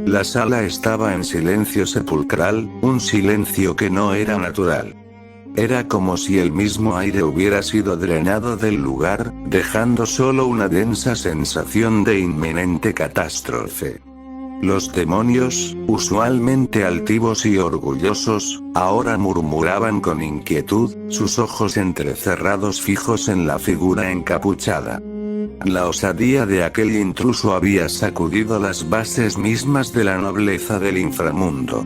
La sala estaba en silencio sepulcral, un silencio que no era natural. Era como si el mismo aire hubiera sido drenado del lugar, dejando solo una densa sensación de inminente catástrofe. Los demonios, usualmente altivos y orgullosos, ahora murmuraban con inquietud, sus ojos entrecerrados fijos en la figura encapuchada. La osadía de aquel intruso había sacudido las bases mismas de la nobleza del inframundo.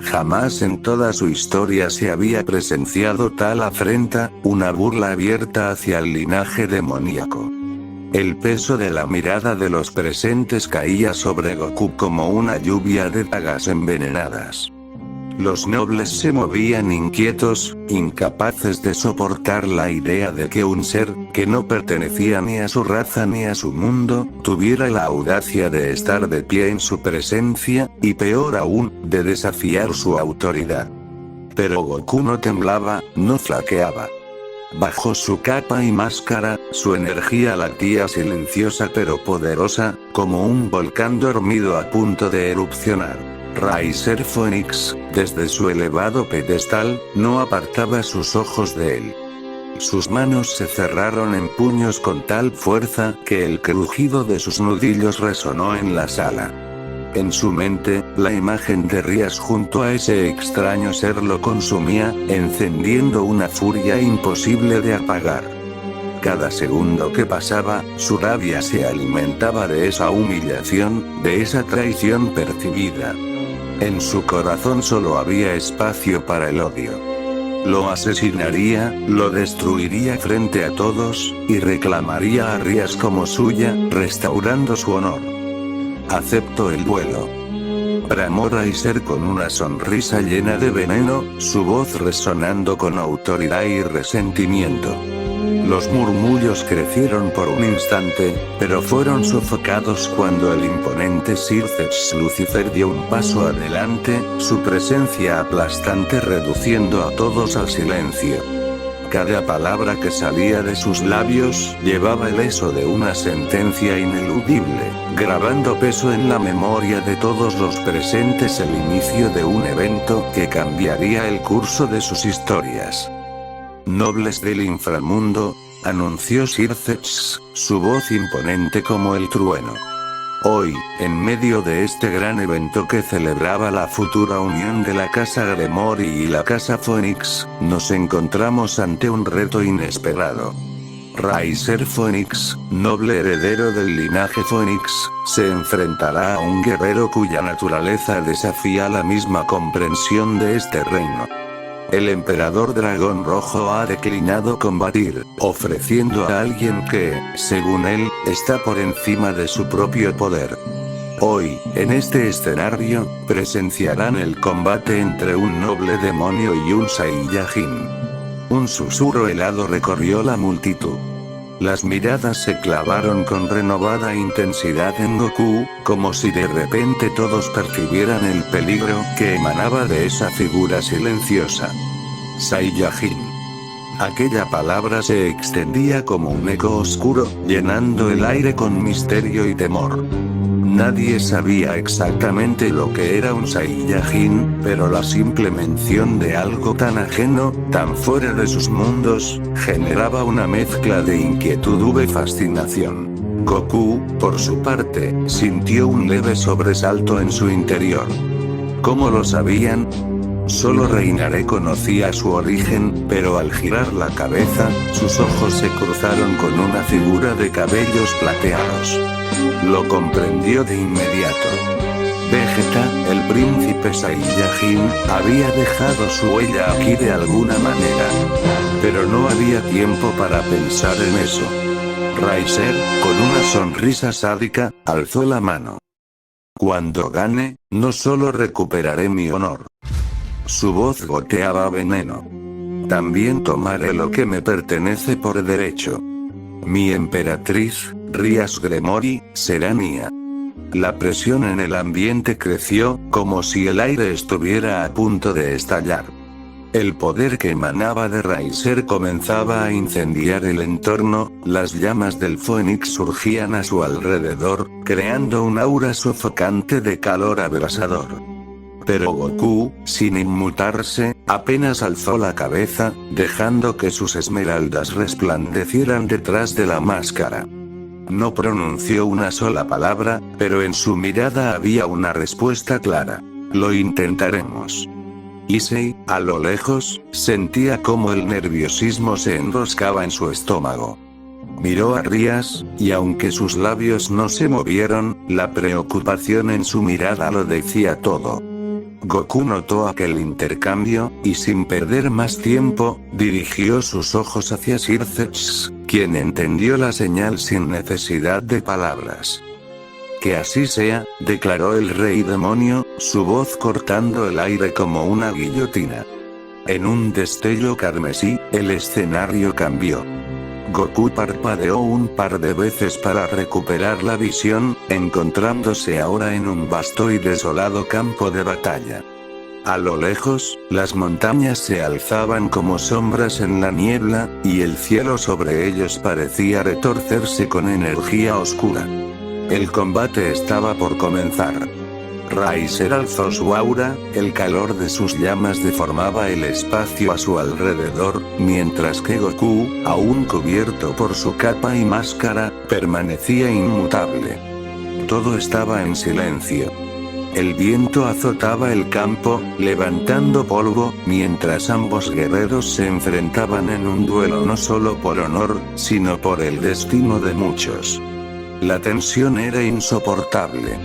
Jamás en toda su historia se había presenciado tal afrenta, una burla abierta hacia el linaje demoníaco. El peso de la mirada de los presentes caía sobre Goku como una lluvia de dagas envenenadas. Los nobles se movían inquietos, incapaces de soportar la idea de que un ser, que no pertenecía ni a su raza ni a su mundo, tuviera la audacia de estar de pie en su presencia, y peor aún, de desafiar su autoridad. Pero Goku no temblaba, no flaqueaba. Bajo su capa y máscara, su energía latía silenciosa pero poderosa, como un volcán dormido a punto de erupcionar. Riser Phoenix, desde su elevado pedestal, no apartaba sus ojos de él. Sus manos se cerraron en puños con tal fuerza que el crujido de sus nudillos resonó en la sala. En su mente, la imagen de Rias junto a ese extraño ser lo consumía, encendiendo una furia imposible de apagar. Cada segundo que pasaba, su rabia se alimentaba de esa humillación, de esa traición percibida. En su corazón solo había espacio para el odio. Lo asesinaría, lo destruiría frente a todos, y reclamaría a Rias como suya, restaurando su honor. Acepto el vuelo. Bramó Riser con una sonrisa llena de veneno, su voz resonando con autoridad y resentimiento. Los murmullos crecieron por un instante, pero fueron sofocados cuando el imponente Sir Zetsu Lucifer dio un paso adelante, su presencia aplastante reduciendo a todos al silencio. Cada palabra que salía de sus labios llevaba el eco de una sentencia ineludible, grabando peso en la memoria de todos los presentes el inicio de un evento que cambiaría el curso de sus historias. Nobles del inframundo, anunció Sir Zetsu, su voz imponente como el trueno. Hoy, en medio de este gran evento que celebraba la futura unión de la Casa Gremory y la Casa Phoenix, nos encontramos ante un reto inesperado. Riser Phoenix, noble heredero del linaje Phoenix, se enfrentará a un guerrero cuya naturaleza desafía la misma comprensión de este reino. El emperador Dragón Rojo ha declinado combatir, ofreciendo a alguien que, según él, está por encima de su propio poder. Hoy, en este escenario, presenciarán el combate entre un noble demonio y un Saiyajin. Un susurro helado recorrió la multitud. Las miradas se clavaron con renovada intensidad en Goku, como si de repente todos percibieran el peligro que emanaba de esa figura silenciosa. Saiyajin. Aquella palabra se extendía como un eco oscuro, llenando el aire con misterio y temor. Nadie sabía exactamente lo que era un Saiyajin, pero la simple mención de algo tan ajeno, tan fuera de sus mundos, generaba una mezcla de inquietud y fascinación. Goku, por su parte, sintió un leve sobresalto en su interior. ¿Cómo lo sabían? Solo Reinaré conocía su origen, pero al girar la cabeza, sus ojos se cruzaron con una figura de cabellos plateados. Lo comprendió de inmediato. Vegeta, el príncipe Saiyajin, había dejado su huella aquí de alguna manera. Pero no había tiempo para pensar en eso. Riser, con una sonrisa sádica, alzó la mano. Cuando gane, no solo recuperaré mi honor. Su voz goteaba veneno. También tomaré lo que me pertenece por derecho. Mi emperatriz, Rias Gremory, será mía. La presión en el ambiente creció, como si el aire estuviera a punto de estallar. El poder que emanaba de Riser comenzaba a incendiar el entorno, las llamas del Fénix surgían a su alrededor, creando un aura sofocante de calor abrasador. Pero Goku, sin inmutarse, apenas alzó la cabeza, dejando que sus esmeraldas resplandecieran detrás de la máscara. No pronunció una sola palabra, pero en su mirada había una respuesta clara. Lo intentaremos. Issei, a lo lejos, sentía cómo el nerviosismo se enroscaba en su estómago. Miró a Rias, y aunque sus labios no se movieron, la preocupación en su mirada lo decía todo. Goku notó aquel intercambio, y sin perder más tiempo, dirigió sus ojos hacia Circex, quien entendió la señal sin necesidad de palabras. Que así sea, declaró el rey demonio, su voz cortando el aire como una guillotina. En un destello carmesí, el escenario cambió. Goku parpadeó un par de veces para recuperar la visión, encontrándose ahora en un vasto y desolado campo de batalla. A lo lejos, las montañas se alzaban como sombras en la niebla, y el cielo sobre ellos parecía retorcerse con energía oscura. El combate estaba por comenzar. Riser alzó su aura, el calor de sus llamas deformaba el espacio a su alrededor, mientras que Goku, aún cubierto por su capa y máscara, permanecía inmutable. Todo estaba en silencio. El viento azotaba el campo, levantando polvo, mientras ambos guerreros se enfrentaban en un duelo no solo por honor, sino por el destino de muchos. La tensión era insoportable.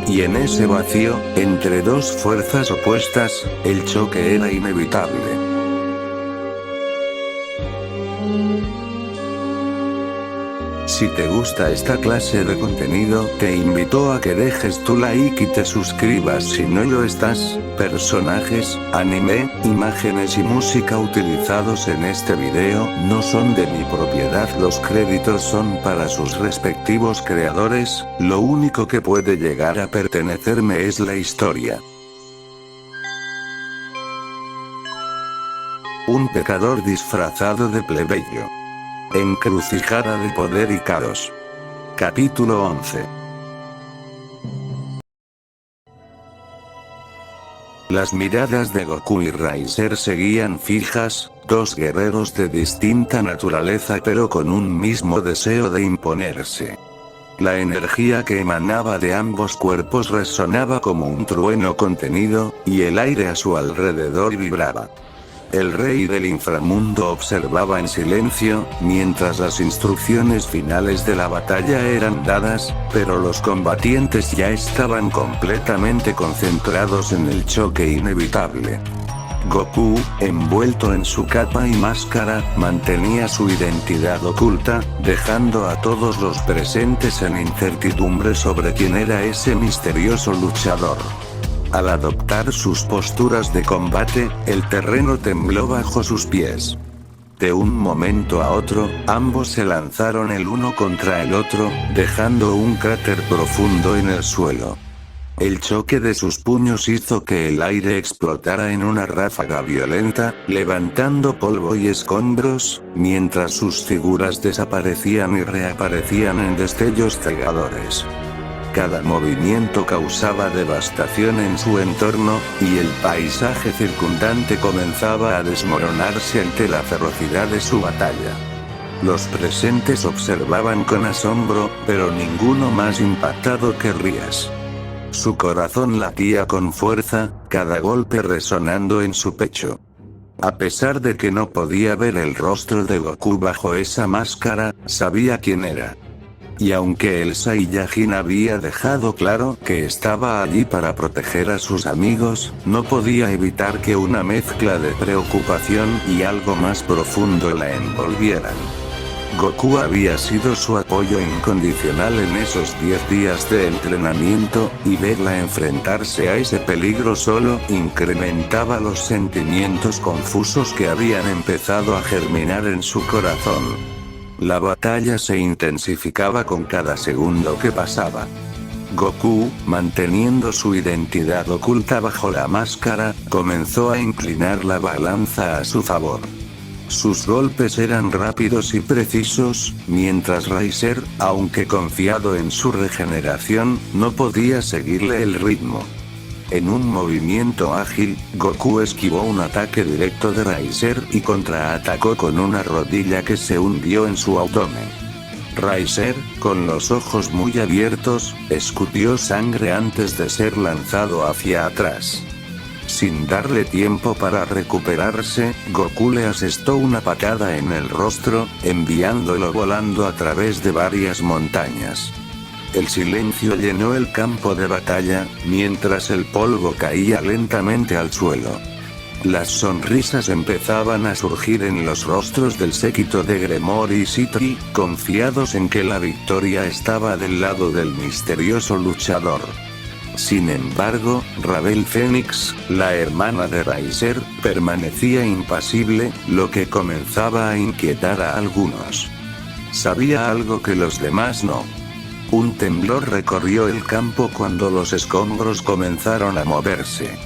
Y en ese vacío, entre dos fuerzas opuestas, el choque era inevitable. Si te gusta esta clase de contenido, te invito a que dejes tu like y te suscribas si no lo estás. Personajes, anime, imágenes y música utilizados en este video no son de mi propiedad. Los créditos son para sus respectivos creadores, lo único que puede llegar a pertenecerme es la historia. Un pecador disfrazado de plebeyo. Encrucijada de poder y caos. Capítulo 11. Las miradas de Goku y Riser seguían fijas, dos guerreros de distinta naturaleza pero con un mismo deseo de imponerse. La energía que emanaba de ambos cuerpos resonaba como un trueno contenido, y el aire a su alrededor vibraba. El rey del inframundo observaba en silencio, mientras las instrucciones finales de la batalla eran dadas, pero los combatientes ya estaban completamente concentrados en el choque inevitable. Goku, envuelto en su capa y máscara, mantenía su identidad oculta, dejando a todos los presentes en incertidumbre sobre quién era ese misterioso luchador. Al adoptar sus posturas de combate, el terreno tembló bajo sus pies. De un momento a otro, ambos se lanzaron el uno contra el otro, dejando un cráter profundo en el suelo. El choque de sus puños hizo que el aire explotara en una ráfaga violenta, levantando polvo y escombros, mientras sus figuras desaparecían y reaparecían en destellos cegadores. Cada movimiento causaba devastación en su entorno, y el paisaje circundante comenzaba a desmoronarse ante la ferocidad de su batalla. Los presentes observaban con asombro, pero ninguno más impactado que Rias. Su corazón latía con fuerza, cada golpe resonando en su pecho. A pesar de que no podía ver el rostro de Goku bajo esa máscara, sabía quién era. Y aunque el Saiyajin había dejado claro que estaba allí para proteger a sus amigos, no podía evitar que una mezcla de preocupación y algo más profundo la envolvieran. Goku había sido su apoyo incondicional en esos 10 días de entrenamiento, y verla enfrentarse a ese peligro solo incrementaba los sentimientos confusos que habían empezado a germinar en su corazón. La batalla se intensificaba con cada segundo que pasaba. Goku, manteniendo su identidad oculta bajo la máscara, comenzó a inclinar la balanza a su favor. Sus golpes eran rápidos y precisos, mientras Riser, aunque confiado en su regeneración, no podía seguirle el ritmo. En un movimiento ágil, Goku esquivó un ataque directo de Riser y contraatacó con una rodilla que se hundió en su abdomen. Riser, con los ojos muy abiertos, escupió sangre antes de ser lanzado hacia atrás. Sin darle tiempo para recuperarse, Goku le asestó una patada en el rostro, enviándolo volando a través de varias montañas. El silencio llenó el campo de batalla, mientras el polvo caía lentamente al suelo. Las sonrisas empezaban a surgir en los rostros del séquito de Gremor y Citri, confiados en que la victoria estaba del lado del misterioso luchador. Sin embargo, Ravel Phoenix, la hermana de Riser, permanecía impasible, lo que comenzaba a inquietar a algunos. Sabía algo que los demás no. Un temblor recorrió el campo cuando los escombros comenzaron a moverse.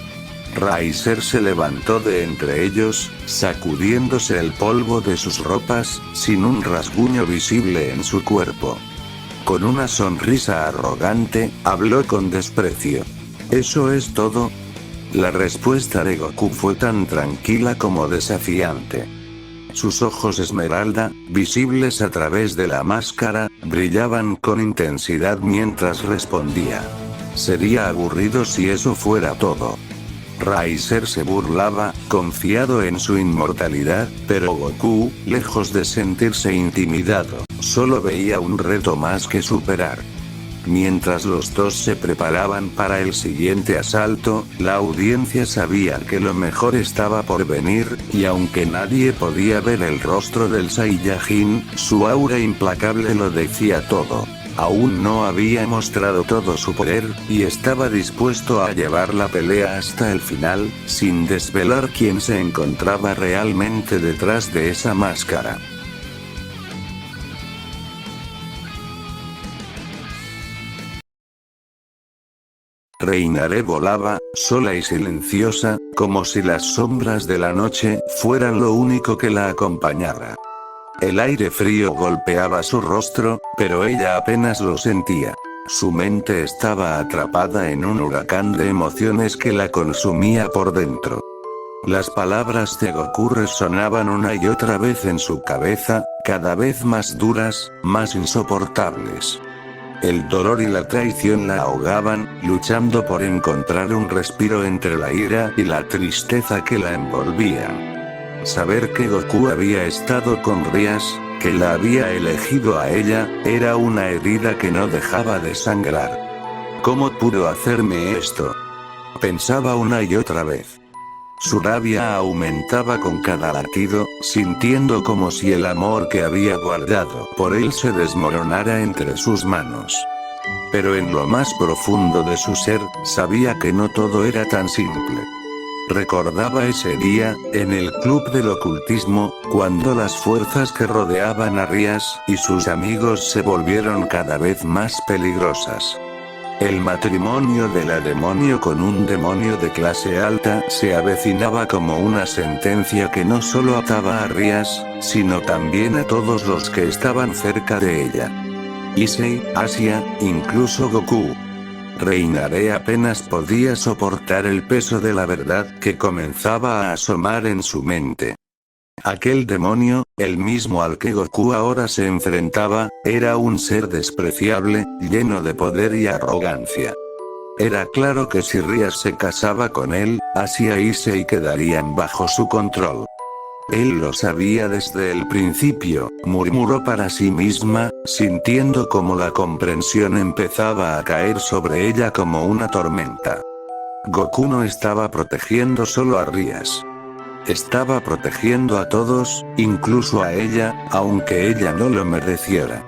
Riser se levantó de entre ellos, sacudiéndose el polvo de sus ropas, sin un rasguño visible en su cuerpo. Con una sonrisa arrogante, habló con desprecio. ¿Eso es todo? La respuesta de Goku fue tan tranquila como desafiante. Sus ojos esmeralda, visibles a través de la máscara, brillaban con intensidad mientras respondía. Sería aburrido si eso fuera todo. Riser se burlaba, confiado en su inmortalidad, pero Goku, lejos de sentirse intimidado, solo veía un reto más que superar. Mientras los dos se preparaban para el siguiente asalto, la audiencia sabía que lo mejor estaba por venir, y aunque nadie podía ver el rostro del Saiyajin, su aura implacable lo decía todo. Aún no había mostrado todo su poder, y estaba dispuesto a llevar la pelea hasta el final, sin desvelar quién se encontraba realmente detrás de esa máscara. Reinaré volaba, sola y silenciosa, como si las sombras de la noche fueran lo único que la acompañara. El aire frío golpeaba su rostro, pero ella apenas lo sentía. Su mente estaba atrapada en un huracán de emociones que la consumía por dentro. Las palabras de Goku resonaban una y otra vez en su cabeza, cada vez más duras, más insoportables. El dolor y la traición la ahogaban, luchando por encontrar un respiro entre la ira y la tristeza que la envolvían. Saber que Goku había estado con Rias, que la había elegido a ella, era una herida que no dejaba de sangrar. ¿Cómo pudo hacerme esto? Pensaba una y otra vez. Su rabia aumentaba con cada latido, sintiendo como si el amor que había guardado por él se desmoronara entre sus manos. Pero en lo más profundo de su ser, sabía que no todo era tan simple. Recordaba ese día, en el club del ocultismo, cuando las fuerzas que rodeaban a Rias y sus amigos se volvieron cada vez más peligrosas. El matrimonio de la demonio con un demonio de clase alta se avecinaba como una sentencia que no solo ataba a Rias, sino también a todos los que estaban cerca de ella. Issei, Asia, incluso Goku. Reinaré apenas podía soportar el peso de la verdad que comenzaba a asomar en su mente. Aquel demonio, el mismo al que Goku ahora se enfrentaba, era un ser despreciable, lleno de poder y arrogancia. Era claro que si Rias se casaba con él, Asia y Issei quedarían bajo su control. Él lo sabía desde el principio, murmuró para sí misma, sintiendo como la comprensión empezaba a caer sobre ella como una tormenta. Goku no estaba protegiendo solo a Rias. Estaba protegiendo a todos, incluso a ella, aunque ella no lo mereciera.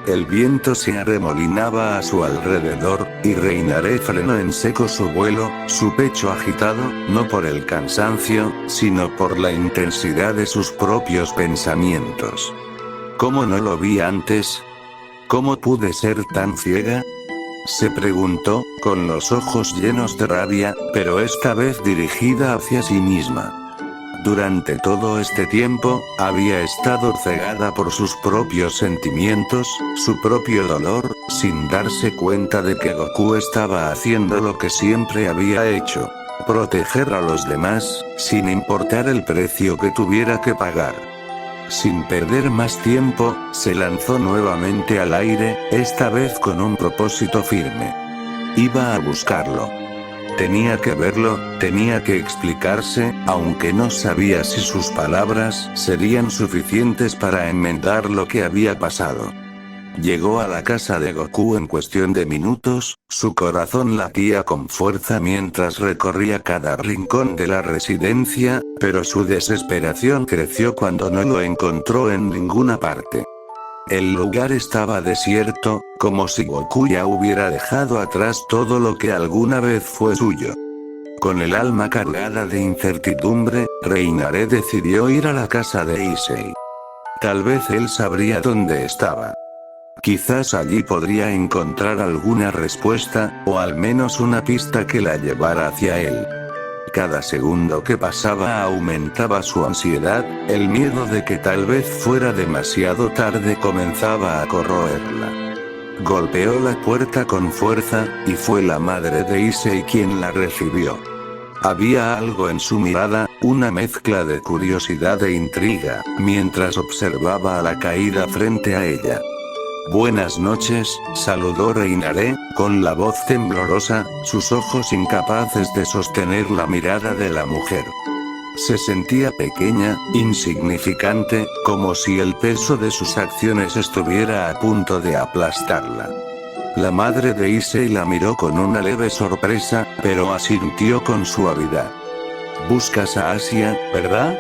El viento se arremolinaba a su alrededor, y Reinaré frenó en seco su vuelo, su pecho agitado, no por el cansancio, sino por la intensidad de sus propios pensamientos. ¿Cómo no lo vi antes? ¿Cómo pude ser tan ciega? se preguntó, con los ojos llenos de rabia, pero esta vez dirigida hacia sí misma. Durante todo este tiempo, había estado cegada por sus propios sentimientos, su propio dolor, sin darse cuenta de que Goku estaba haciendo lo que siempre había hecho. Proteger a los demás, sin importar el precio que tuviera que pagar. Sin perder más tiempo, se lanzó nuevamente al aire, esta vez con un propósito firme. Iba a buscarlo. Tenía que verlo, tenía que explicarse, aunque no sabía si sus palabras serían suficientes para enmendar lo que había pasado. Llegó a la casa de Goku en cuestión de minutos, su corazón latía con fuerza mientras recorría cada rincón de la residencia, pero su desesperación creció cuando no lo encontró en ninguna parte. El lugar estaba desierto, como si Goku ya hubiera dejado atrás todo lo que alguna vez fue suyo. Con el alma cargada de incertidumbre, Reinaré decidió ir a la casa de Issei. Tal vez él sabría dónde estaba. Quizás allí podría encontrar alguna respuesta, o al menos una pista que la llevara hacia él. Cada segundo que pasaba aumentaba su ansiedad, el miedo de que tal vez fuera demasiado tarde comenzaba a corroerla. Golpeó la puerta con fuerza, y fue la madre de Issei quien la recibió. Había algo en su mirada, una mezcla de curiosidad e intriga, mientras observaba a la caída frente a ella. Buenas noches, saludó Reinaré, con la voz temblorosa, sus ojos incapaces de sostener la mirada de la mujer. Se sentía pequeña, insignificante, como si el peso de sus acciones estuviera a punto de aplastarla. La madre de Issei la miró con una leve sorpresa, pero asintió con suavidad. «Buscas a Asia, ¿verdad?»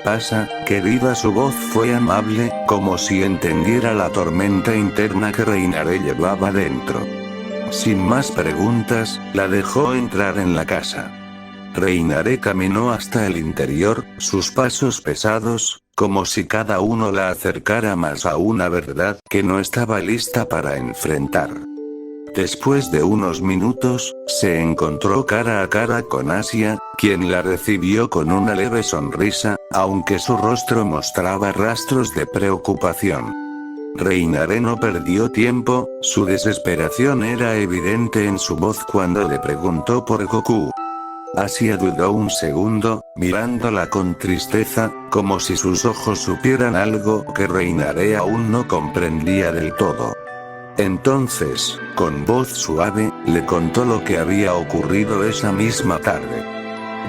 «Pasa, querida». Su voz fue amable, como si entendiera la tormenta interna que Reinaré llevaba dentro. Sin más preguntas, la dejó entrar en la casa. Reinaré caminó hasta el interior, sus pasos pesados, como si cada uno la acercara más a una verdad que no estaba lista para enfrentar. Después de unos minutos, se encontró cara a cara con Asia, quien la recibió con una leve sonrisa, aunque su rostro mostraba rastros de preocupación. Reinaré no perdió tiempo, su desesperación era evidente en su voz cuando le preguntó por Goku. Asia dudó un segundo, mirándola con tristeza, como si sus ojos supieran algo que Reinaré aún no comprendía del todo. Entonces, con voz suave, le contó lo que había ocurrido esa misma tarde.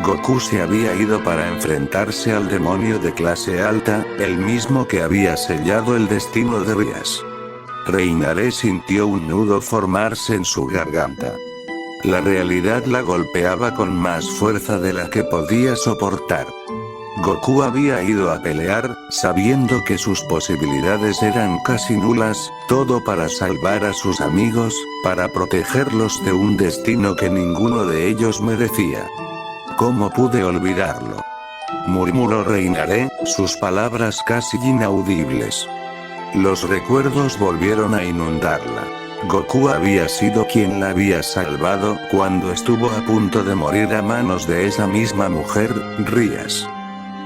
Goku se había ido para enfrentarse al demonio de clase alta, el mismo que había sellado el destino de Rias. Reinaré sintió un nudo formarse en su garganta. La realidad la golpeaba con más fuerza de la que podía soportar. Goku había ido a pelear, sabiendo que sus posibilidades eran casi nulas, todo para salvar a sus amigos, para protegerlos de un destino que ninguno de ellos merecía. ¿Cómo pude olvidarlo?, murmuró Reinaré, sus palabras casi inaudibles. Los recuerdos volvieron a inundarla. Goku había sido quien la había salvado cuando estuvo a punto de morir a manos de esa misma mujer, Rias.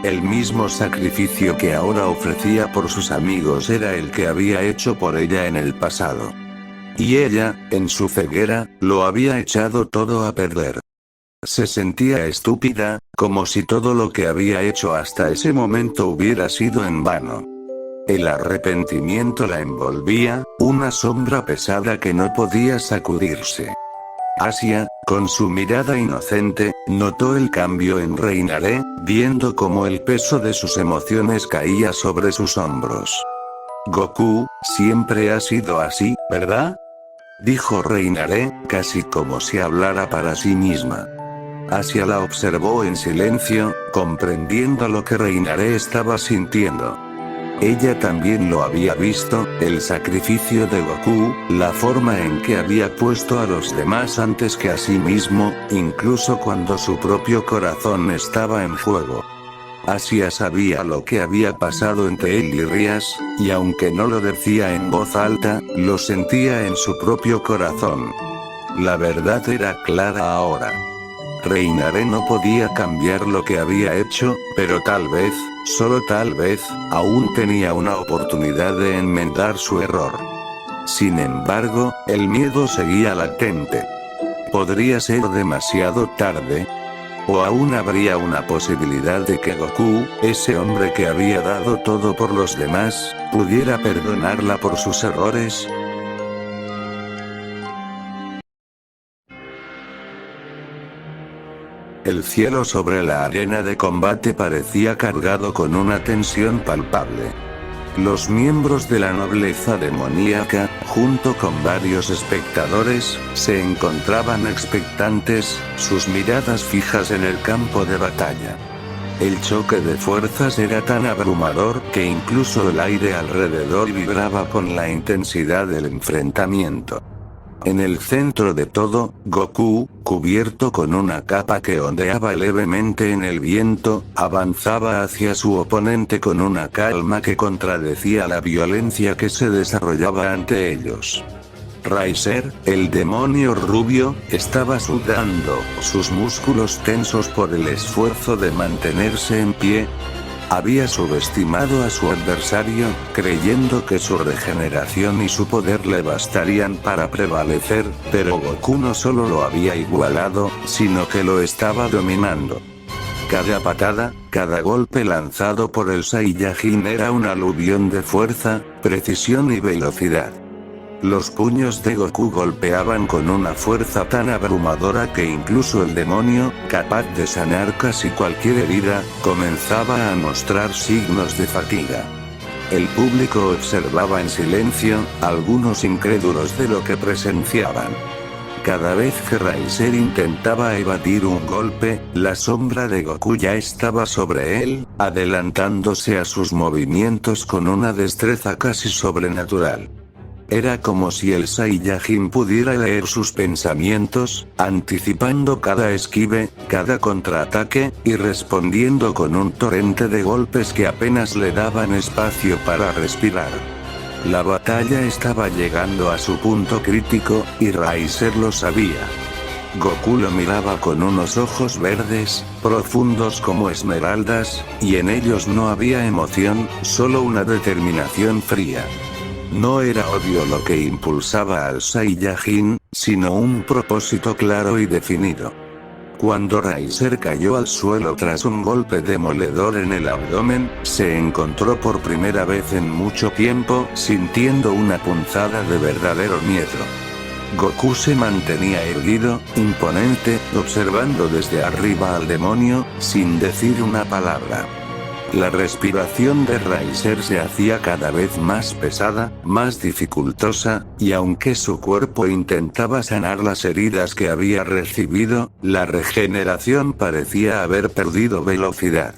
El mismo sacrificio que ahora ofrecía por sus amigos era el que había hecho por ella en el pasado. Y ella, en su ceguera, lo había echado todo a perder. Se sentía estúpida, como si todo lo que había hecho hasta ese momento hubiera sido en vano. El arrepentimiento la envolvía, una sombra pesada que no podía sacudirse. Asia, con su mirada inocente, notó el cambio en Reinaré, viendo cómo el peso de sus emociones caía sobre sus hombros. Goku, siempre ha sido así, ¿verdad?, dijo Reinaré, casi como si hablara para sí misma. Asia la observó en silencio, comprendiendo lo que Reinaré estaba sintiendo. Ella también lo había visto, el sacrificio de Goku, la forma en que había puesto a los demás antes que a sí mismo, incluso cuando su propio corazón estaba en juego. Asia sabía lo que había pasado entre él y Rias, y aunque no lo decía en voz alta, lo sentía en su propio corazón. La verdad era clara ahora. Reinare no podía cambiar lo que había hecho, pero tal vez, solo tal vez, aún tenía una oportunidad de enmendar su error. Sin embargo, el miedo seguía latente. ¿Podría ser demasiado tarde? ¿O aún habría una posibilidad de que Goku, ese hombre que había dado todo por los demás, pudiera perdonarla por sus errores? El cielo sobre la arena de combate parecía cargado con una tensión palpable. Los miembros de la nobleza demoníaca, junto con varios espectadores, se encontraban expectantes, sus miradas fijas en el campo de batalla. El choque de fuerzas era tan abrumador que incluso el aire alrededor vibraba con la intensidad del enfrentamiento. En el centro de todo, Goku, cubierto con una capa que ondeaba levemente en el viento, avanzaba hacia su oponente con una calma que contradecía la violencia que se desarrollaba ante ellos. Riser, el demonio rubio, estaba sudando, sus músculos tensos por el esfuerzo de mantenerse en pie. Había subestimado a su adversario, creyendo que su regeneración y su poder le bastarían para prevalecer, pero Goku no solo lo había igualado, sino que lo estaba dominando. Cada patada, cada golpe lanzado por el Saiyajin era un aluvión de fuerza, precisión y velocidad. Los puños de Goku golpeaban con una fuerza tan abrumadora que incluso el demonio, capaz de sanar casi cualquier herida, comenzaba a mostrar signos de fatiga. El público observaba en silencio, algunos incrédulos de lo que presenciaban. Cada vez que Riser intentaba evadir un golpe, la sombra de Goku ya estaba sobre él, adelantándose a sus movimientos con una destreza casi sobrenatural. Era como si el Saiyajin pudiera leer sus pensamientos, anticipando cada esquive, cada contraataque, y respondiendo con un torrente de golpes que apenas le daban espacio para respirar. La batalla estaba llegando a su punto crítico, y Riser lo sabía. Goku lo miraba con unos ojos verdes, profundos como esmeraldas, y en ellos no había emoción, solo una determinación fría. No era odio lo que impulsaba al Saiyajin, sino un propósito claro y definido. Cuando Riser cayó al suelo tras un golpe demoledor en el abdomen, se encontró por primera vez en mucho tiempo sintiendo una punzada de verdadero miedo. Goku se mantenía erguido, imponente, observando desde arriba al demonio, sin decir una palabra. La respiración de Riser se hacía cada vez más pesada, más dificultosa, y aunque su cuerpo intentaba sanar las heridas que había recibido, la regeneración parecía haber perdido velocidad.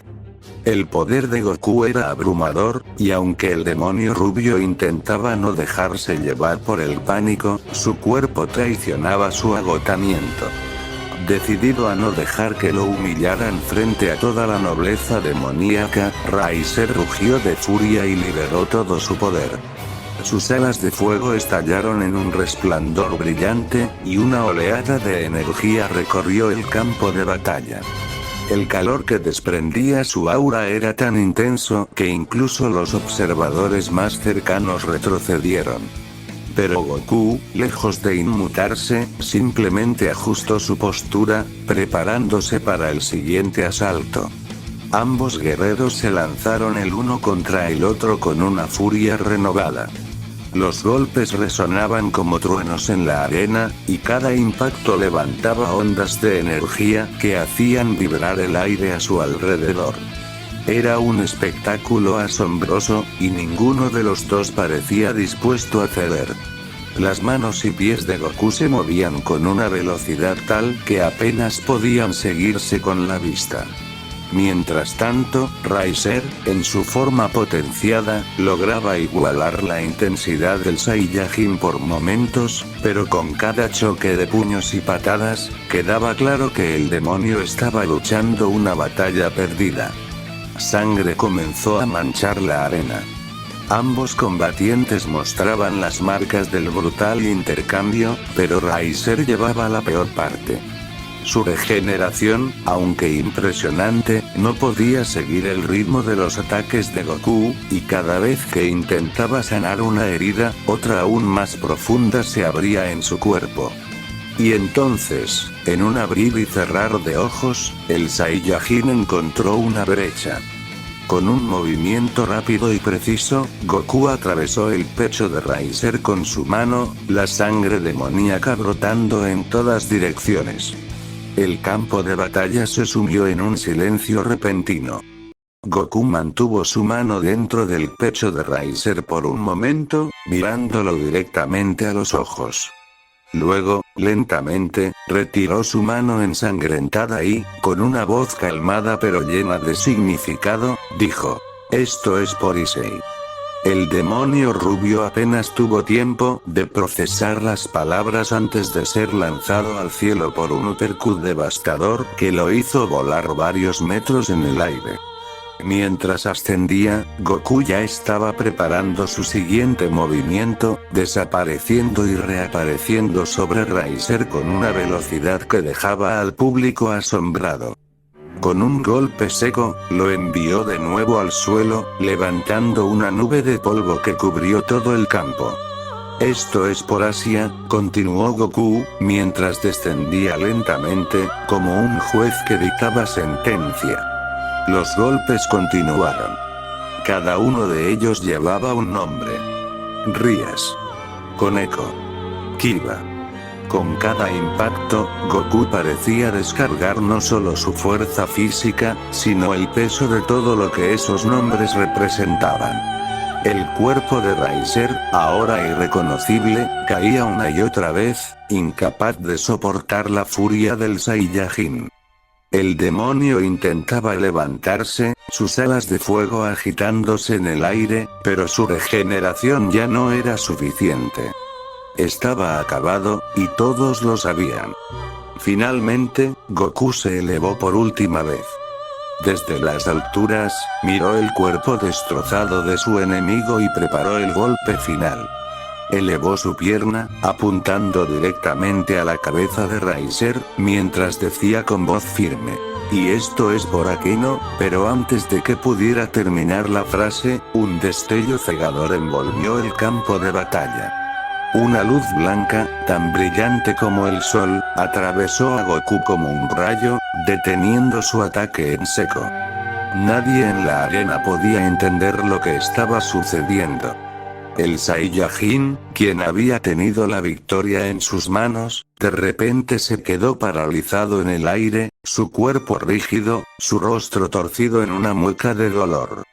El poder de Goku era abrumador, y aunque el demonio rubio intentaba no dejarse llevar por el pánico, su cuerpo traicionaba su agotamiento. Decidido a no dejar que lo humillaran frente a toda la nobleza demoníaca, Riser rugió de furia y liberó todo su poder. Sus alas de fuego estallaron en un resplandor brillante, y una oleada de energía recorrió el campo de batalla. El calor que desprendía su aura era tan intenso que incluso los observadores más cercanos retrocedieron. Pero Goku, lejos de inmutarse, simplemente ajustó su postura, preparándose para el siguiente asalto. Ambos guerreros se lanzaron el uno contra el otro con una furia renovada. Los golpes resonaban como truenos en la arena, y cada impacto levantaba ondas de energía que hacían vibrar el aire a su alrededor. Era un espectáculo asombroso, y ninguno de los dos parecía dispuesto a ceder. Las manos y pies de Goku se movían con una velocidad tal que apenas podían seguirse con la vista. Mientras tanto, Riser, en su forma potenciada, lograba igualar la intensidad del Saiyajin por momentos, pero con cada choque de puños y patadas, quedaba claro que el demonio estaba luchando una batalla perdida. sangre comenzó a manchar la arena. Ambos combatientes mostraban las marcas del brutal intercambio, pero Riser llevaba la peor parte. Su regeneración, aunque impresionante, no podía seguir el ritmo de los ataques de Goku, y cada vez que intentaba sanar una herida, otra aún más profunda se abría en su cuerpo. Y entonces, en un abrir y cerrar de ojos, el Saiyajin encontró una brecha. Con un movimiento rápido y preciso, Goku atravesó el pecho de Riser con su mano, la sangre demoníaca brotando en todas direcciones. El campo de batalla se sumió en un silencio repentino. Goku mantuvo su mano dentro del pecho de Riser por un momento, mirándolo directamente a los ojos. Luego, lentamente, retiró su mano ensangrentada y, con una voz calmada pero llena de significado, dijo: «Esto es por Issei». El demonio rubio apenas tuvo tiempo de procesar las palabras antes de ser lanzado al cielo por un uppercut devastador que lo hizo volar varios metros en el aire. Mientras ascendía, Goku ya estaba preparando su siguiente movimiento, desapareciendo y reapareciendo sobre Riser con una velocidad que dejaba al público asombrado. Con un golpe seco, lo envió de nuevo al suelo, levantando una nube de polvo que cubrió todo el campo. «Esto es por Asia», continuó Goku, mientras descendía lentamente, como un juez que dictaba sentencia. Los golpes continuaron. Cada uno de ellos llevaba un nombre. Rías. Koneko. Kiba. Con cada impacto, Goku parecía descargar no solo su fuerza física, sino el peso de todo lo que esos nombres representaban. El cuerpo de Riser, ahora irreconocible, caía una y otra vez, incapaz de soportar la furia del Saiyajin. El demonio intentaba levantarse, sus alas de fuego agitándose en el aire, pero su regeneración ya no era suficiente. Estaba acabado, y todos lo sabían. Finalmente, Goku se elevó por última vez. Desde las alturas, miró el cuerpo destrozado de su enemigo y preparó el golpe final. Elevó su pierna, apuntando directamente a la cabeza de Riser, mientras decía con voz firme: «Y esto es por Aquino», pero antes de que pudiera terminar la frase, un destello cegador envolvió el campo de batalla. Una luz blanca, tan brillante como el sol, atravesó a Goku como un rayo, deteniendo su ataque en seco. Nadie en la arena podía entender lo que estaba sucediendo. El Saiyajin, quien había tenido la victoria en sus manos, de repente se quedó paralizado en el aire, su cuerpo rígido, su rostro torcido en una mueca de dolor.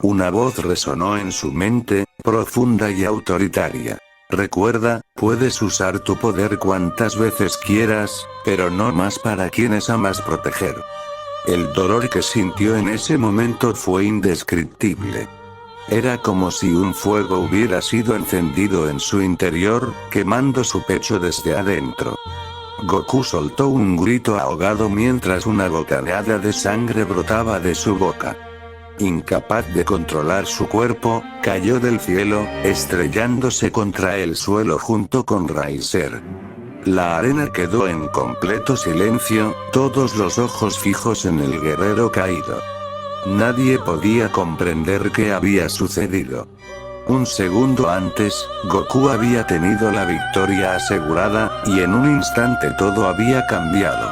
Una voz resonó en su mente, profunda y autoritaria. «Recuerda, puedes usar tu poder cuantas veces quieras, pero no más para quienes amas proteger». El dolor que sintió en ese momento fue indescriptible. Era como si un fuego hubiera sido encendido en su interior, quemando su pecho desde adentro. Goku soltó un grito ahogado mientras una bocanada de sangre brotaba de su boca. Incapaz de controlar su cuerpo, cayó del cielo, estrellándose contra el suelo junto con Riser. La arena quedó en completo silencio, todos los ojos fijos en el guerrero caído. Nadie podía comprender qué había sucedido. Un segundo antes, Goku había tenido la victoria asegurada, y en un instante todo había cambiado.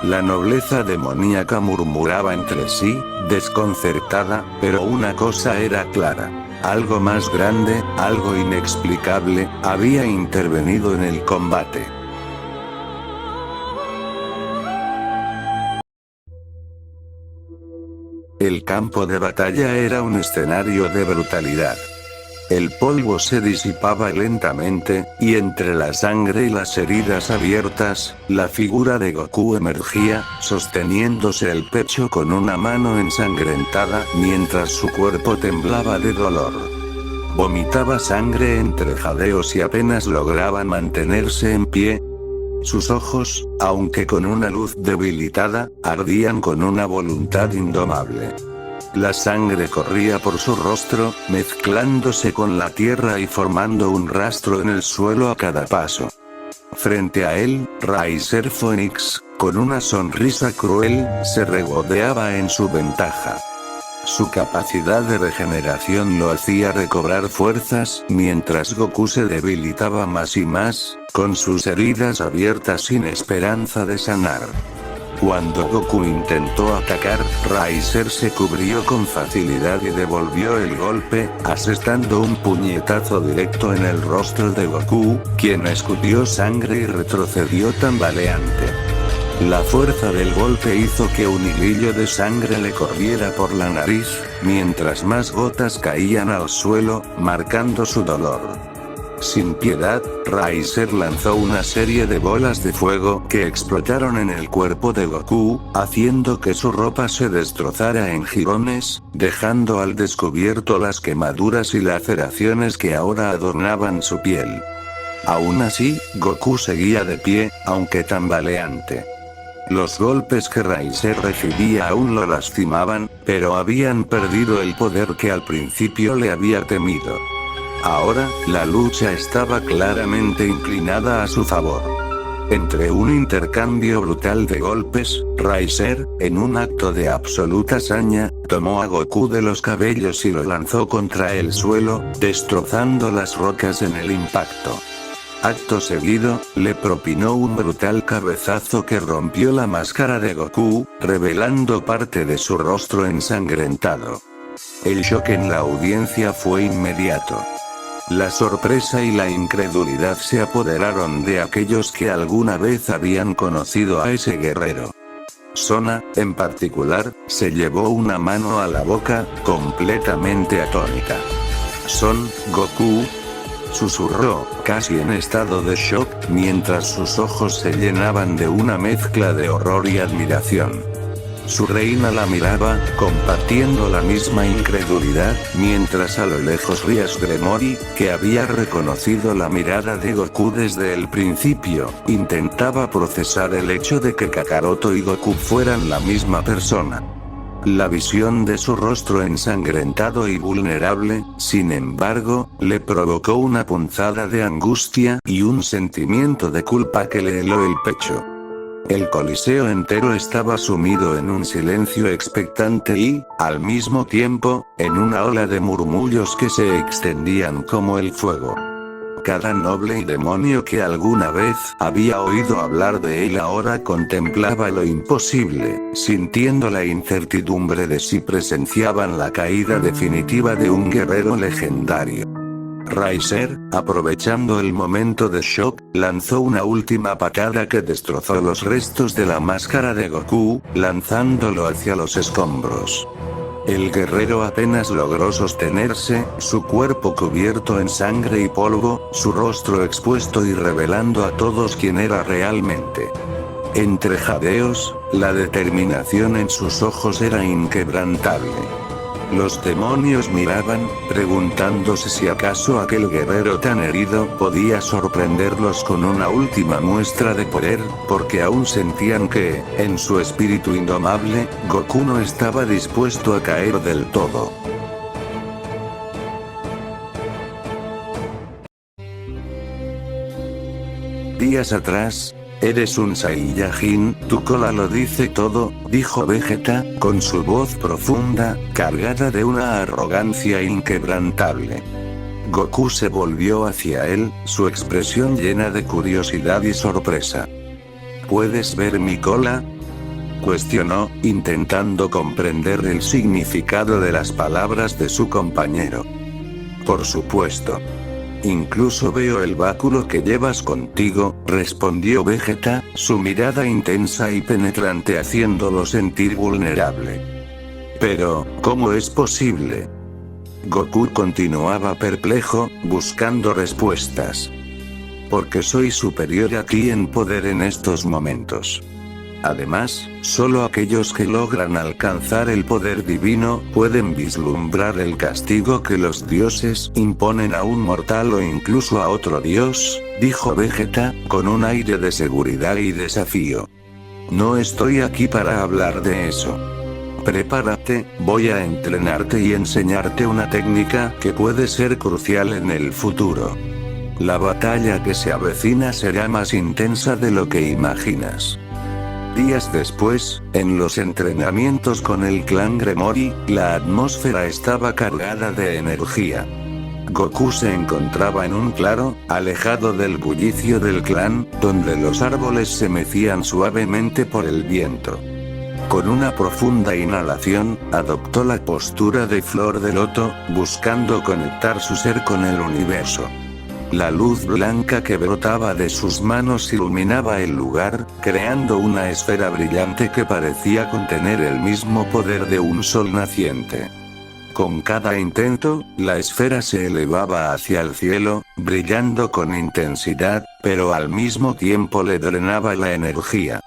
La nobleza demoníaca murmuraba entre sí, desconcertada, pero una cosa era clara. Algo más grande, algo inexplicable, había intervenido en el combate. El campo de batalla era un escenario de brutalidad. El polvo se disipaba lentamente, y entre la sangre y las heridas abiertas, la figura de Goku emergía, sosteniéndose el pecho con una mano ensangrentada, mientras su cuerpo temblaba de dolor. Vomitaba sangre entre jadeos y apenas lograba mantenerse en pie. Sus ojos, aunque con una luz debilitada, ardían con una voluntad indomable. La sangre corría por su rostro, mezclándose con la tierra y formando un rastro en el suelo a cada paso. Frente a él, Riser Phoenix, con una sonrisa cruel, se regodeaba en su ventaja. Su capacidad de regeneración lo hacía recobrar fuerzas, mientras Goku se debilitaba más y más, con sus heridas abiertas sin esperanza de sanar. Cuando Goku intentó atacar, Riser se cubrió con facilidad y devolvió el golpe, asestando un puñetazo directo en el rostro de Goku, quien escupió sangre y retrocedió tambaleante. La fuerza del golpe hizo que un hilillo de sangre le corriera por la nariz, mientras más gotas caían al suelo, marcando su dolor. Sin piedad, Riser lanzó una serie de bolas de fuego que explotaron en el cuerpo de Goku, haciendo que su ropa se destrozara en jirones, dejando al descubierto las quemaduras y laceraciones que ahora adornaban su piel. Aún así, Goku seguía de pie, aunque tambaleante. Los golpes que Riser recibía aún lo lastimaban, pero habían perdido el poder que al principio le había temido. Ahora, la lucha estaba claramente inclinada a su favor. Entre un intercambio brutal de golpes, Riser, en un acto de absoluta hazaña, tomó a Goku de los cabellos y lo lanzó contra el suelo, destrozando las rocas en el impacto. Acto seguido, le propinó un brutal cabezazo que rompió la máscara de Goku, revelando parte de su rostro ensangrentado. El shock en la audiencia fue inmediato. La sorpresa y la incredulidad se apoderaron de aquellos que alguna vez habían conocido a ese guerrero. Sona, en particular, se llevó una mano a la boca, completamente atónita. «Son Goku», susurró, casi en estado de shock, mientras sus ojos se llenaban de una mezcla de horror y admiración. Su reina la miraba, compartiendo la misma incredulidad, mientras a lo lejos Rias Gremory, que había reconocido la mirada de Goku desde el principio, intentaba procesar el hecho de que Kakaroto y Goku fueran la misma persona. La visión de su rostro ensangrentado y vulnerable, sin embargo, le provocó una punzada de angustia y un sentimiento de culpa que le heló el pecho. El coliseo entero estaba sumido en un silencio expectante y, al mismo tiempo, en una ola de murmullos que se extendían como el fuego. Cada noble y demonio que alguna vez había oído hablar de él ahora contemplaba lo imposible, sintiendo la incertidumbre de si presenciaban la caída definitiva de un guerrero legendario. Riser, aprovechando el momento de shock, lanzó una última patada que destrozó los restos de la máscara de Goku, lanzándolo hacia los escombros. El guerrero apenas logró sostenerse, su cuerpo cubierto en sangre y polvo, su rostro expuesto y revelando a todos quién era realmente. Entre jadeos, la determinación en sus ojos era inquebrantable. Los demonios miraban, preguntándose si acaso aquel guerrero tan herido podía sorprenderlos con una última muestra de poder, porque aún sentían que, en su espíritu indomable, Goku no estaba dispuesto a caer del todo. Días atrás, «Eres un Saiyajin, tu cola lo dice todo», dijo Vegeta, con su voz profunda, cargada de una arrogancia inquebrantable. Goku se volvió hacia él, su expresión llena de curiosidad y sorpresa. «¿Puedes ver mi cola?», cuestionó, intentando comprender el significado de las palabras de su compañero. «Por supuesto. Incluso veo el báculo que llevas contigo», respondió Vegeta, su mirada intensa y penetrante haciéndolo sentir vulnerable. «Pero, ¿cómo es posible?». Goku continuaba perplejo, buscando respuestas. «Porque soy superior a ti en poder en estos momentos. Además, solo aquellos que logran alcanzar el poder divino pueden vislumbrar el castigo que los dioses imponen a un mortal o incluso a otro dios», dijo Vegeta, con un aire de seguridad y desafío. «No estoy aquí para hablar de eso. Prepárate, voy a entrenarte y enseñarte una técnica que puede ser crucial en el futuro. La batalla que se avecina será más intensa de lo que imaginas. Días después, en los entrenamientos con el clan Gremory, la atmósfera estaba cargada de energía. Goku se encontraba en un claro, alejado del bullicio del clan, donde los árboles se mecían suavemente por el viento. Con una profunda inhalación, adoptó la postura de flor de loto, buscando conectar su ser con el universo. La luz blanca que brotaba de sus manos iluminaba el lugar, creando una esfera brillante que parecía contener el mismo poder de un sol naciente. Con cada intento, la esfera se elevaba hacia el cielo, brillando con intensidad, pero al mismo tiempo le drenaba la energía.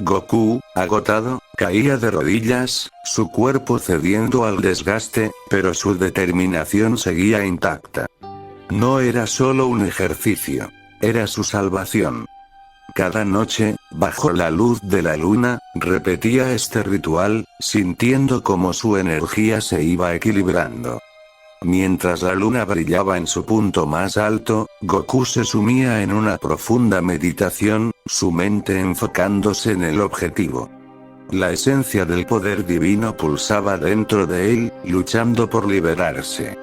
Goku, agotado, caía de rodillas, su cuerpo cediendo al desgaste, pero su determinación seguía intacta. No era solo un ejercicio, era su salvación. Cada noche, bajo la luz de la luna, repetía este ritual, sintiendo cómo su energía se iba equilibrando. Mientras la luna brillaba en su punto más alto, Goku se sumía en una profunda meditación, su mente enfocándose en el objetivo. La esencia del poder divino pulsaba dentro de él, luchando por liberarse.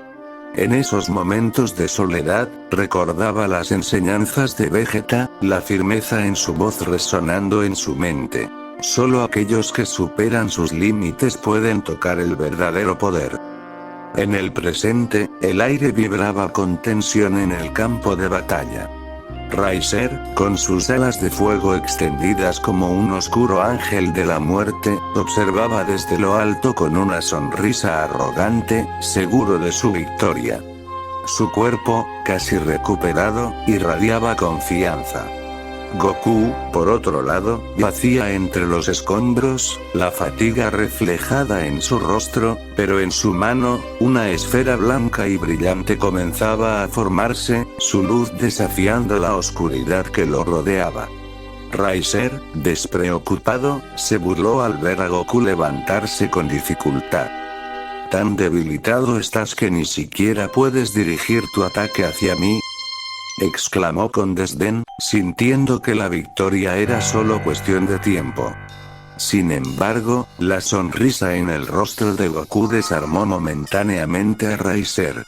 En esos momentos de soledad, recordaba las enseñanzas de Vegeta, la firmeza en su voz resonando en su mente. Solo aquellos que superan sus límites pueden tocar el verdadero poder. En el presente, el aire vibraba con tensión en el campo de batalla. Riser, con sus alas de fuego extendidas como un oscuro ángel de la muerte, observaba desde lo alto con una sonrisa arrogante, seguro de su victoria. Su cuerpo, casi recuperado, irradiaba confianza. Goku, por otro lado, yacía entre los escombros, la fatiga reflejada en su rostro, pero en su mano, una esfera blanca y brillante comenzaba a formarse, su luz desafiando la oscuridad que lo rodeaba. Riser, despreocupado, se burló al ver a Goku levantarse con dificultad. «Tan debilitado estás que ni siquiera puedes dirigir tu ataque hacia mí», exclamó con desdén, sintiendo que la victoria era solo cuestión de tiempo. Sin embargo, la sonrisa en el rostro de Goku desarmó momentáneamente a Riser.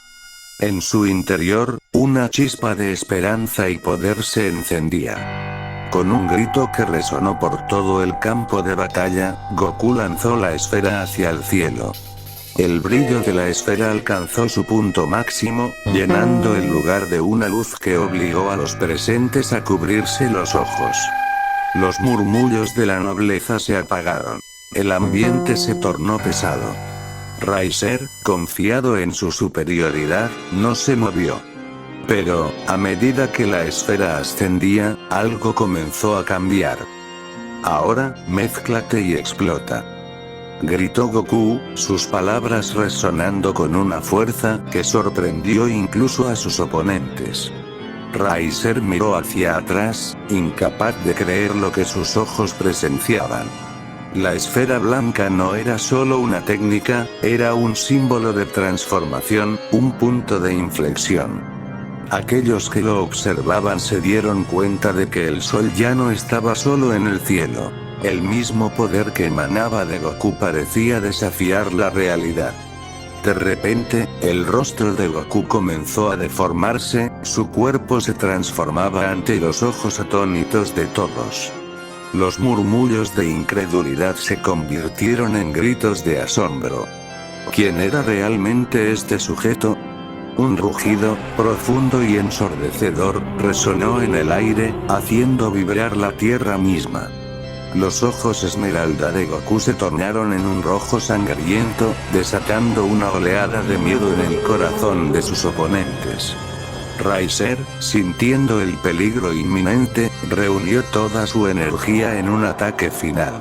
En su interior, una chispa de esperanza y poder se encendía. Con un grito que resonó por todo el campo de batalla, Goku lanzó la esfera hacia el cielo. El brillo de la esfera alcanzó su punto máximo, llenando el lugar de una luz que obligó a los presentes a cubrirse los ojos. Los murmullos de la nobleza se apagaron. El ambiente se tornó pesado. Riser, confiado en su superioridad, no se movió. Pero, a medida que la esfera ascendía, algo comenzó a cambiar. «Ahora, mézclate y explota», gritó Goku, sus palabras resonando con una fuerza que sorprendió incluso a sus oponentes. Riser miró hacia atrás, incapaz de creer lo que sus ojos presenciaban. La esfera blanca no era solo una técnica, era un símbolo de transformación, un punto de inflexión. Aquellos que lo observaban se dieron cuenta de que el sol ya no estaba solo en el cielo. El mismo poder que emanaba de Goku parecía desafiar la realidad. De repente, el rostro de Goku comenzó a deformarse, su cuerpo se transformaba ante los ojos atónitos de todos. Los murmullos de incredulidad se convirtieron en gritos de asombro. ¿Quién era realmente este sujeto? Un rugido, profundo y ensordecedor, resonó en el aire, haciendo vibrar la tierra misma. Los ojos esmeralda de Goku se tornaron en un rojo sangriento, desatando una oleada de miedo en el corazón de sus oponentes. Riser, sintiendo el peligro inminente, reunió toda su energía en un ataque final.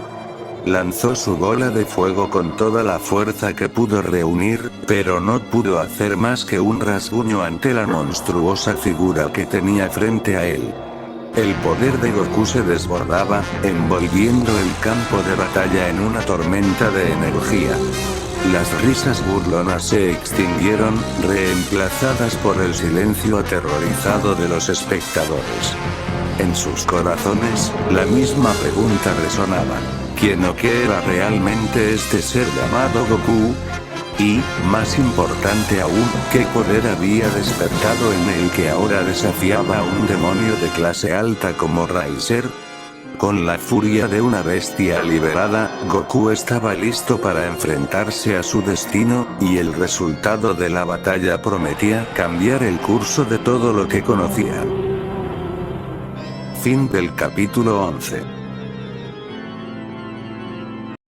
Lanzó su bola de fuego con toda la fuerza que pudo reunir, pero no pudo hacer más que un rasguño ante la monstruosa figura que tenía frente a él. El poder de Goku se desbordaba, envolviendo el campo de batalla en una tormenta de energía. Las risas burlonas se extinguieron, reemplazadas por el silencio aterrorizado de los espectadores. En sus corazones, la misma pregunta resonaba: ¿quién o qué era realmente este ser llamado Goku? Y, más importante aún, ¿qué poder había despertado en él que ahora desafiaba a un demonio de clase alta como Riser? Con la furia de una bestia liberada, Goku estaba listo para enfrentarse a su destino, y el resultado de la batalla prometía cambiar el curso de todo lo que conocía. Fin del capítulo 11.